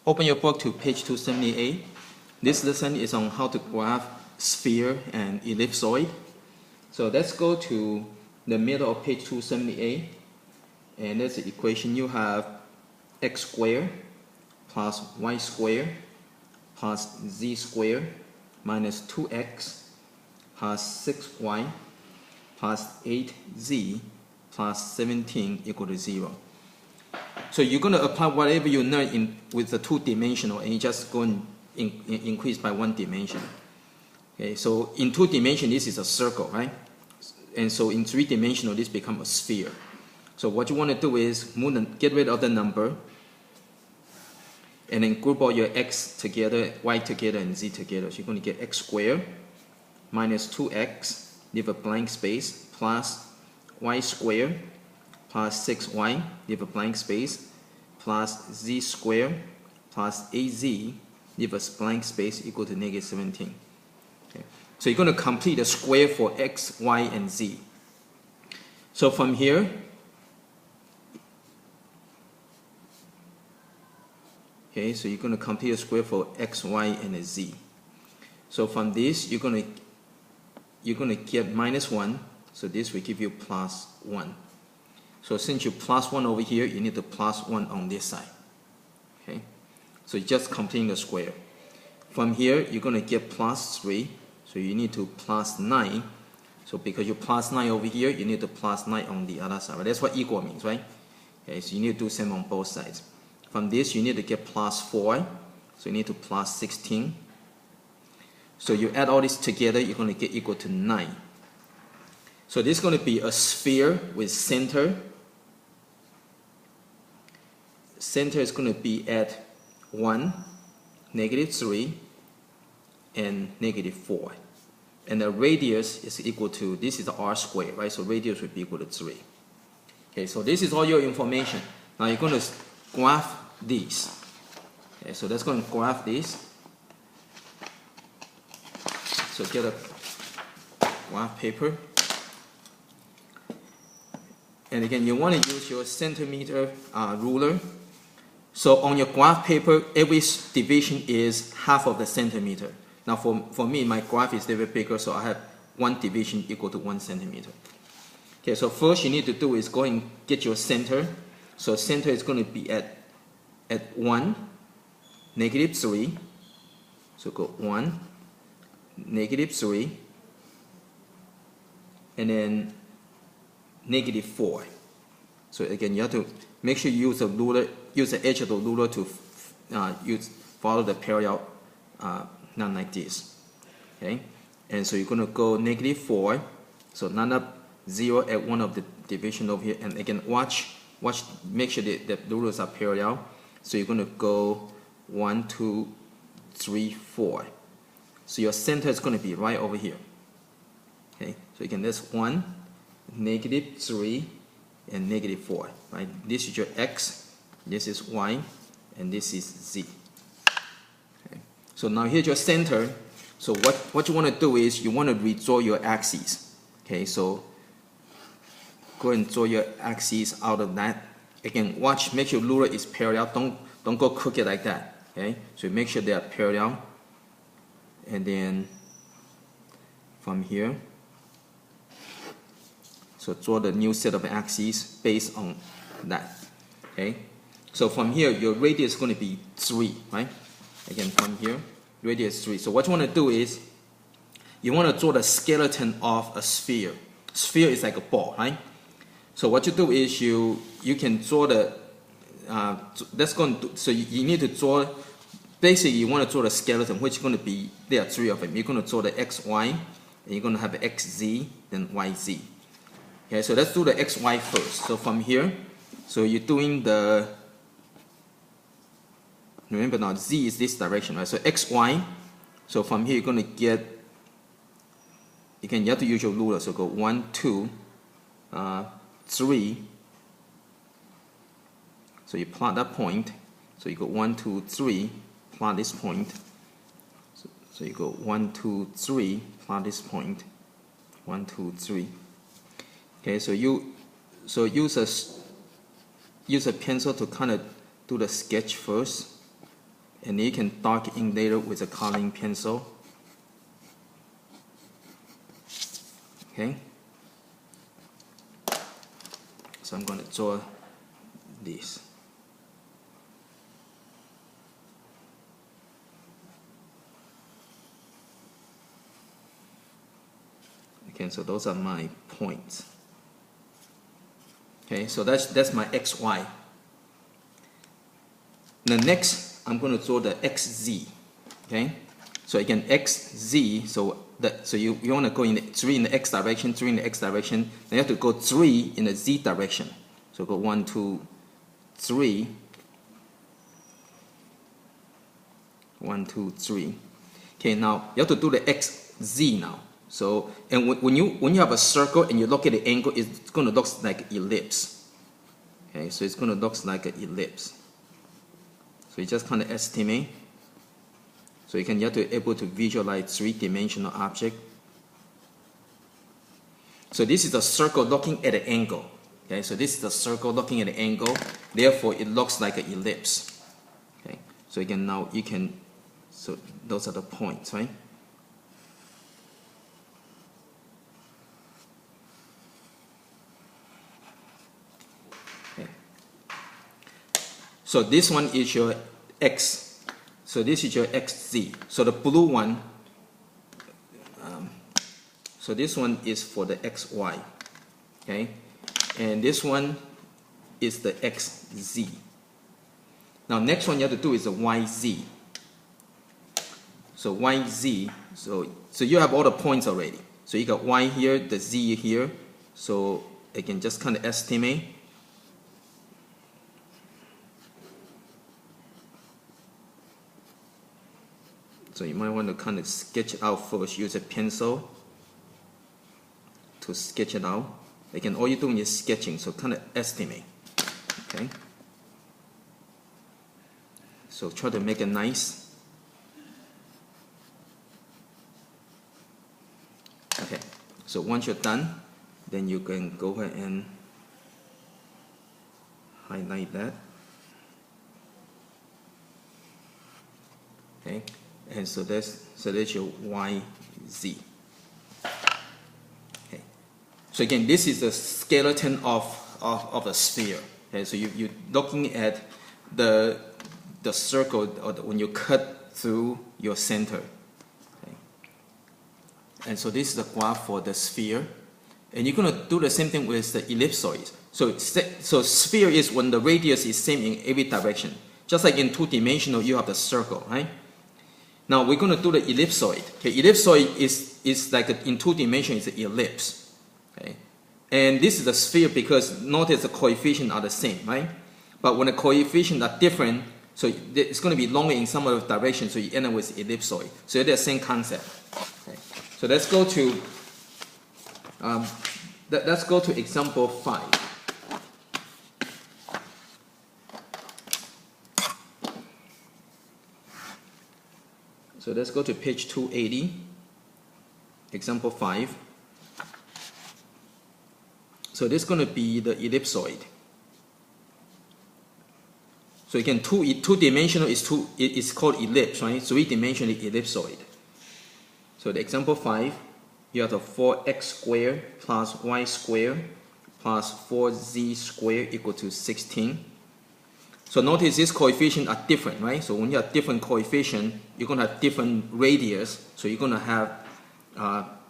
Open your book to page 278. This lesson is on how to graph sphere and ellipsoid. So let's go to the middle of page 278. And that's the equation. You have x squared plus y squared plus z squared minus 2x plus 6y plus 8z plus 17 equal to 0. So you're going to apply whatever you know with the two-dimensional, and you just go and increase by one dimension. Okay, so in two-dimensional, this is a circle, right? And so in three-dimensional, this becomes a sphere. So what you want to do is get rid of the number, and then group all your x together, y together, and z together. So you're going to get x squared minus 2x, leave a blank space, plus y squared plus 6y, leave a blank space, plus z squared plus 8z, leave a blank space, equal to negative 17. Okay. So you're going to complete the square for x, y, and z. So from here, okay, so you're going to complete a square for x, y, and a z. So from this, you're going to get minus 1. So this will give you plus 1. So since you plus 1 over here, you need to plus 1 on this side. Okay, so you're just completing the square. From here, you're going to get plus 3. So you need to plus 9. So because you plus 9 over here, you need to plus 9 on the other side. Right? That's what equal means, right? Okay, so you need to do same on both sides. From this, you need to get plus 4. So you need to plus 16. So you add all this together, you're going to get equal to 9. So this is going to be a sphere with center. Center is going to be at 1, negative 3, and negative 4. And the radius is equal to, this is r squared, right? So radius would be equal to 3. Okay, so this is all your information. Now you're going to graph these. Okay, so let's go and graph this. So get a graph paper. And again, you want to use your centimeter ruler. So on your graph paper, every division is half of the centimeter. Now for me, my graph is a little bit bigger, so I have one division equal to 1 centimeter. Okay, so first you need to do is go and get your center. So center is going to be at 1, negative 3. So go 1, negative 3, and then negative 4. So again, you have to make sure you use the ruler, use the edge of the ruler to follow the parallel, not like this. Okay, and so you're going to go negative 4. So line up 0 at one of the division over here, and again watch, make sure that the rulers are parallel. So you're going to go 1, 2, 3, 4. So your center is going to be right over here. Okay, so again, that's 1, negative 3, and negative 4. Right? This is your x, this is y, and this is z. Okay. So now here's your center. So what you want to do is you want to redraw your axes. Okay, so go and draw your axes out of that. Again, watch, make sure ruler is parallel. Don't go crooked like that. Okay, so make sure they are parallel. And then from here, so draw the new set of axes based on that. Okay, so from here, your radius is going to be 3, right? Again, from here, radius 3. So what you want to do is, you want to draw the skeleton of a sphere. Sphere is like a ball, right? So what you do is you can draw the, let's go and do, so you need to draw, basically you want to draw the skeleton, which is going to be, there are 3 of them. You're going to draw the xy, and you're going to have xz, then yz. Okay, so let's do the xy first. So from here, so you're doing the, remember now z is this direction, right? So xy, so from here you're going to get, again you have to use your ruler, so go 1, 2, 3. So you plot that point. So you go 1, 2, 3, plot this point. So you go 1, 2, 3, plot this point. 1, 2, 3. Okay, so use a pencil to kind of do the sketch first. and you can darken in later with a coloring pencil. Okay. So I'm going to draw this. Okay, so those are my points. Okay, so that's my XY. The next, I'm going to draw the XZ. Okay, so again XZ. So you want to go in 3 in the X direction, 3 in the X direction. Then you have to go 3 in the Z direction. So go 1, 2, 3. 1, 2, 3. Okay, now you have to do the XZ now. So, and when you have a circle and you look at the angle, it's going to look like an ellipse. Okay, so it's going to look like an ellipse. So you just kind of estimate. So you have to be able to visualize 3-dimensional object. So this is a circle looking at an angle. Okay, so this is a circle looking at an angle. Therefore, it looks like an ellipse. Okay, so again now you can. So those are the points, right? So this one is your X. So this is your XZ. So the blue one, so this one is for the XY. Okay? And this one is the XZ. Now next one you have to do is the YZ. So YZ, so you have all the points already. So you got Y here, the Z here. So again, just kind of estimate. So you might want to kind of sketch it out first. Use a pencil to sketch it out. Again, all you're doing is sketching, so kind of estimate. Okay. So try to make it nice. Okay. So once you're done, then you can go ahead and highlight that. Okay. And so that's your YZ. Okay. So again, this is the skeleton of a sphere. Okay. So you're looking at the circle when you cut through your center. Okay. And so this is the graph for the sphere. And you're going to do the same thing with the ellipsoid. So sphere is when the radius is same in every direction. Just like in 2-dimensional, you have the circle, right? Now we're going to do the ellipsoid. Okay, ellipsoid is like in 2-dimensions, it's an ellipse. Okay, and this is a sphere because notice the coefficients are the same, right? But when the coefficients are different, so it's going to be longer in some other direction, so you end up with ellipsoid. So they're the same concept. Okay, so let's go to example 5. So let's go to page 280, example 5. So this is going to be the ellipsoid. So again, 2-dimensional is called ellipse, right? 3-dimensional ellipsoid. So the example 5, you have the 4x squared plus y squared plus 4z squared equal to 16. So notice these coefficients are different, right? So when you have different coefficients, you're going to have different radius. So you're going to have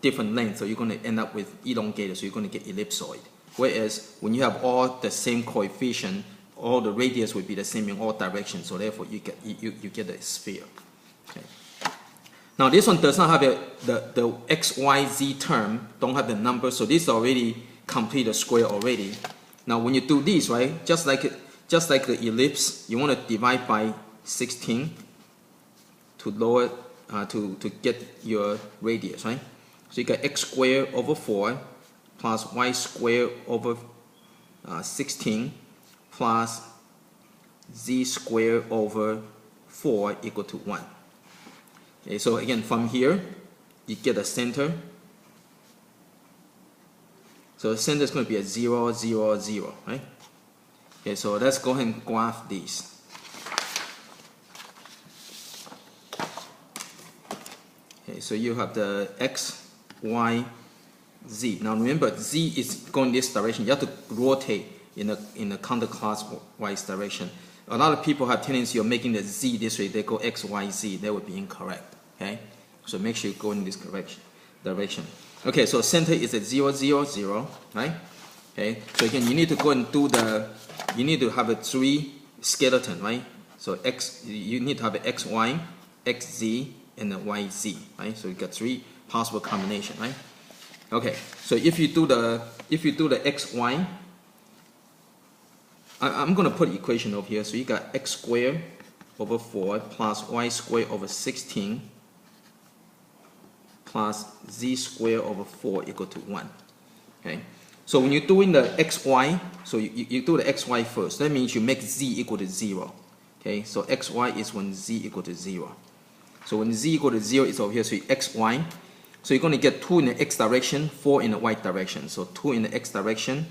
different length. So you're going to end up with elongated. So you're going to get ellipsoid. Whereas when you have all the same coefficient, all the radius will be the same in all directions. So therefore you get a sphere. Okay. Now this one does not have the x, y, z term. Don't have the number. So this already complete the square already. Now when you do this, right? Just like the ellipse, you want to divide by 16 to lower to get your radius, right? So you got x squared over 4 plus y squared over 16 plus z squared over 4 equal to 1. Okay, so again from here you get a center. So the center is going to be a 0, 0, 0, right? Okay, so let's go ahead and graph these. Okay, so you have the x, y, z. Now remember, z is going this direction. You have to rotate in a counterclockwise direction. A lot of people have tendency of making the z this way. They go x, y, z. That would be incorrect. Okay, so make sure you go in this direction. Okay, so center is at 0, 0, 0, right? Okay, so again, you need to go and do you need to have a 3 skeleton, right? So you need to have an x, y, x, z, and a y, z, right? So you got 3 possible combination, right? Okay, so if you do the x, y, I'm going to put equation over here. So you got x squared over 4 plus y squared over 16 plus z squared over 4 equal to 1. Okay, so when you're doing the xy, so you do the xy first. That means you make z equal to 0. Okay, so xy is when z equal to 0. So when z equal to 0, it's over here. So xy. So you're going to get 2 in the x direction, 4 in the y direction. So 2 in the x direction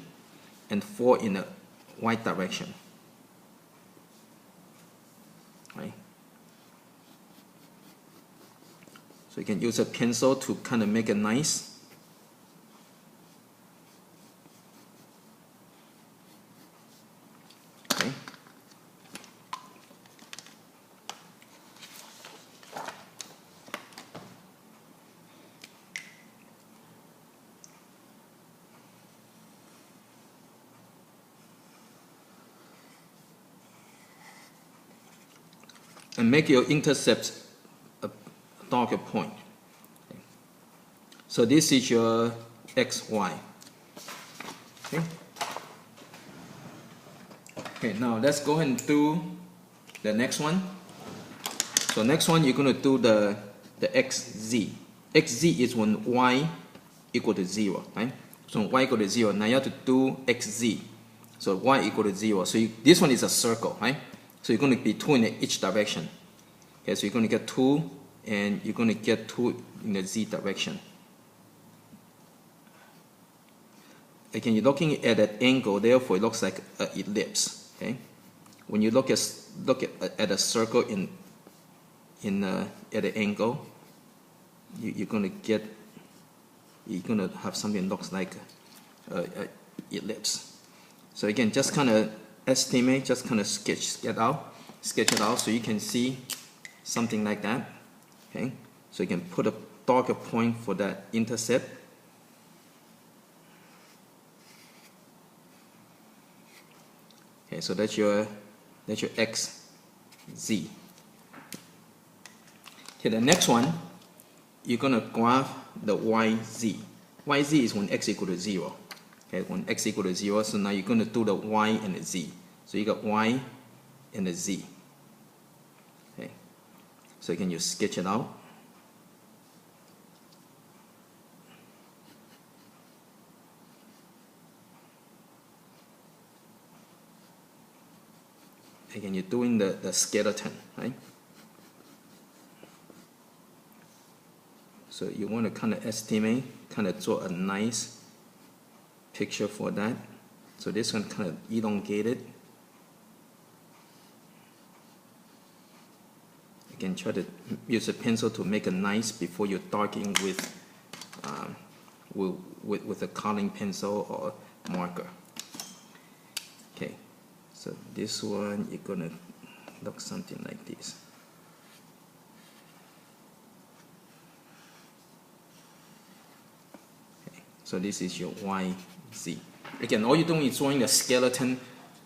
and 4 in the y direction. Right? So you can use a pencil to kind of make it nice. Okay. And make your intercept a darker point. Okay. So this is your xy. Okay. Okay, now let's go ahead and do the next one. So next one you're going to do the xz. Xz is when y equal to 0, right? So when y equal to 0, now you have to do xz. So y equal to 0. So this one is a circle, right? So you're going to be 2 in each direction. Okay, so you're going to get 2, and you're going to get 2 in the z direction. Again, you're looking at an angle, therefore it looks like an ellipse. Okay, when you look at a circle at an angle, you're going to have something that looks like an ellipse. So again, just kind of estimate, just kind of sketch it out so you can see something like that. Okay, so you can put a darker point for that intercept. Okay, so that's your x, z. Okay, the next one, you're gonna graph the y, z. Y, z is when x equal to 0. Okay, when x equal to 0, so now you're gonna do the y and the z. So you got y and the z. Okay, so again, you sketch it out. Again, you're doing the skeleton, right? So you want to kind of estimate, kind of draw a nice picture for that. So this one kind of elongated. Again, try to use a pencil to make it nice before you darken with a coloring pencil or marker. Okay, so this one you're gonna look something like this. Okay, so this is your y, z. Again, all you're doing is drawing the skeleton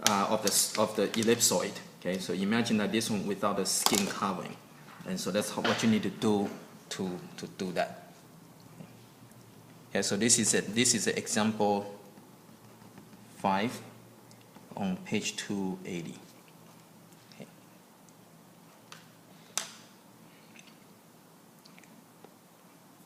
of the ellipsoid. Okay, so imagine that this one without the skin covering, and so that's what you need to do to do that. Okay, so this is an example 5 on page 280.